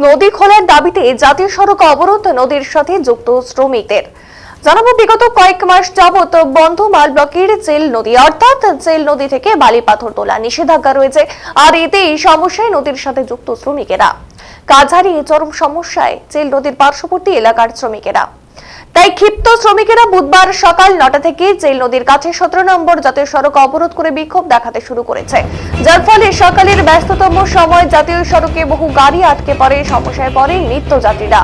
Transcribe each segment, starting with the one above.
নদী খোলার দাবিতে জাতীয় সড়ক অবরোধ, নদীর সাথে যুক্ত শ্রমিকদের। জানাবো, বিগত কয়েক মাস যাবত বন্ধ মাল ব্লকের চেল নদী, অর্থাৎ চেল নদী থেকে বালি পাথর তোলা নিষেধাজ্ঞা রয়েছে। আর এতে এই সমস্যায় নদীর সাথে যুক্ত শ্রমিকেরা কাজ হারিয়ে চরম সমস্যায় চেল নদীর পার্শ্ববর্তী এলাকার শ্রমিকেরা। তাই ক্ষিপ্ত শ্রমিকেরা বুধবার সকাল 9টা থেকে চেল নদীর কাছে 17 নম্বর জাতীয় সড়ক অবরোধ করে বিক্ষোভ দেখাতে শুরু করেছে, যার ফলে সকালের ব্যস্ততম সময় জাতীয় সড়কে বহু গাড়ি আটকে পড়ে, সমস্যায় পড়ে নিত্যযাত্রীরা।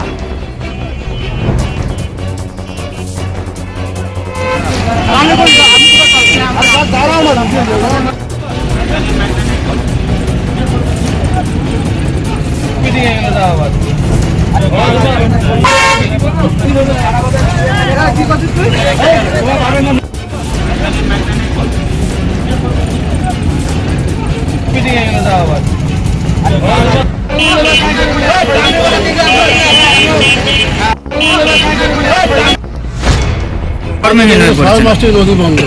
নদী বন্ধ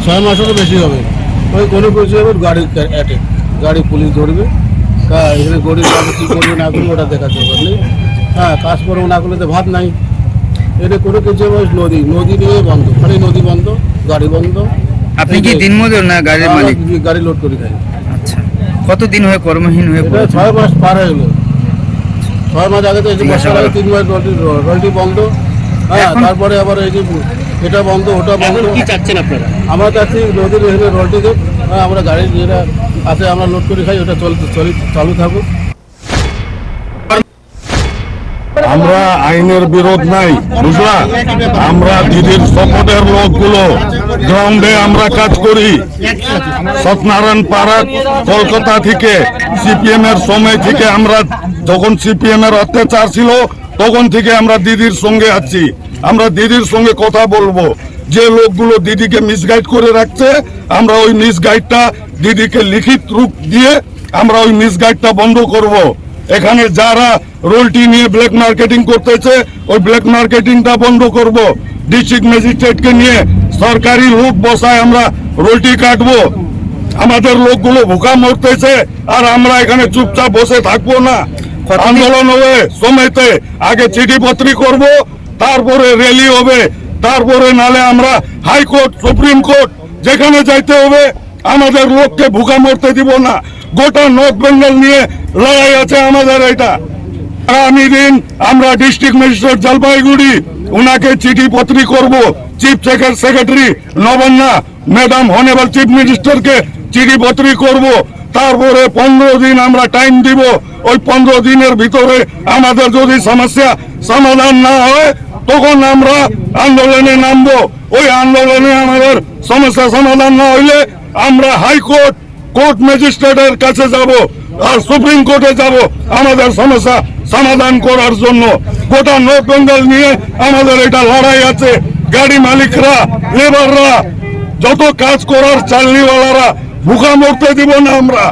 6 মাসেরও বেশি হবে। ওই কোনো কিছু হবে, গাড়ি পুলিশ ধরবে, এখানে গরিব কি করবে না করবে ওটা দেখার দরকার নেই। হ্যাঁ, কাজ করবো না করলে তো ভাত নাই। এটা কোনো কিছু নদী নিয়ে বন্ধ, খালি নদী বন্ধ, গাড়ি বন্ধ। আপনি কি দিনমজুর না গাড়ির মালিক? গাড়ি লোড করে খাই। আচ্ছা, কতদিন হয়ে কর্মহীন হয়ে পড়েছে? 6 মাস পার হয়ে গেল। 6 মাস আগে তো এই যে বর্ষার আগে 3 মাস রোলটি বন্ধ। হ্যাঁ, তারপরে আবার এই যে এটা বন্ধ ওটা বন্ধ। কি চাচ্ছেন আপনারা? আমরা চাচ্ছি নদীর এখানে রোলটি দেখ, আমরা গাড়ি যেটা আছে আমরা লোড করে খাই, ওটা চালু থাকুক। আমরা আইনের বিরোধ নাই, বুঝলা? আমরা দিদির শপথের লোকগুলো গ্রাউন্ডে আমরা কাজ করি। সত্যনারায়ণ পাড়া কলকাতা থেকে সিপিএম এর সময় থেকে আমরা, যখন সিপিএম এর অত্যাচার ছিল তখন থেকে আমরা দিদির সঙ্গে আছি। আমরা দিদির সঙ্গে কথা বলবো। যে লোকগুলো দিদিকে মিসগাইড করে রাখছে, আমরা ওই মিসগাইডটা দিদিকে লিখিত রূপ দিয়ে আমরা ওই মিসগাইডটা বন্ধ করব। এখানে যারা রোলটি নিয়ে ব্ল্যাক মার্কেটিং করতেছে, ওই ব্ল্যাক মার্কেটিংটা বন্ধ করব। ডিস্ট্রিক্ট ম্যাজিস্ট্রেটকে নিয়ে সরকারি লোক বসায় আমরা রোলটি কাটবো। আমাদের লোকগুলো ভুকা মরতেছে, আর আমরা এখানে চুপচাপ বসে থাকবো না। আন্দোলন হবে সময়তে, আগে চিঠিপত্রি করব, তারপরে র্যালি হবে, তারপরে নালে আমরা হাইকোর্ট, সুপ্রিম কোর্ট, যেখানে যাইতে হবে। আমাদের লোককে ভুকা মরতে দিব না। গোটা নর্থ বেঙ্গল নিয়ে লড়াই আছে আমাদের। এটা আগামী দিন আমরা ডিস্ট্রিক্ট ম্যাজিস্ট্রেট জলপাইগুড়ি উনাকে চিঠিপত্রি করব। Chief secretary Nabanna madam honourable chief মিনিস্টারকে চিঠিপত্রি করব। তারপরে 15 দিন আমরা টাইম দিব। ওই 15 দিনের ভিতরে আমাদের যদি সমস্যা সমাধান না হয়, তখন আমরা আন্দোলনে নামবো। ওই আন্দোলনে আমাদের সমস্যা সমাধান না হইলে আমরা হাইকোর্ট, কোর্ট ম্যাজিস্ট্রেটের কাছে যাব, আর সুপ্রিম কোর্টে যাব আমাদের সমস্যা সমাধান করার জন্য। গোটা নর্থ বেঙ্গল নিয়ে আমাদের এটা লড়াই আছে। গাড়ি মালিকরা, লেবাররা, যত কাজ করার চালনিওয়ালারা ভুকা মরতে দিব না আমরা।